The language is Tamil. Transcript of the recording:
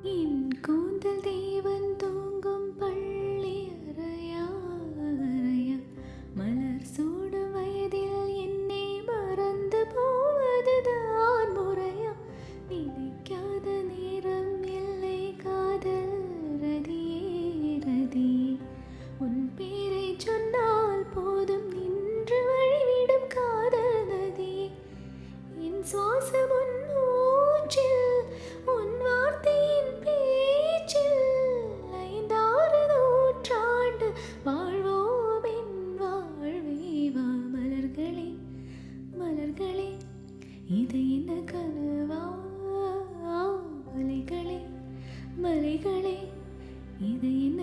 என் கூந்தல் தேவன் தூங்கும் பள்ளி அறையா அறையா மலர் சூடும் வயதில் என்னை மறந்து போவதுதான் முறையா நினைக்காத நேரம் இல்லை காதல் ரதியே ரதியே உன் பேரை சொன்னால் போதும் நின்று வழிவிடும் காதல் நதியே என் சுவாசம் உன் மூச்சில் உன் வார்த்தையின் பேச்சில் 5-6 நூற்றாண்டு வாழ்வோம் என் வாழ்வே வா மலர்களே மலர்களே இது என்ன கனவா மலைகளே மலைகளே இது என்ன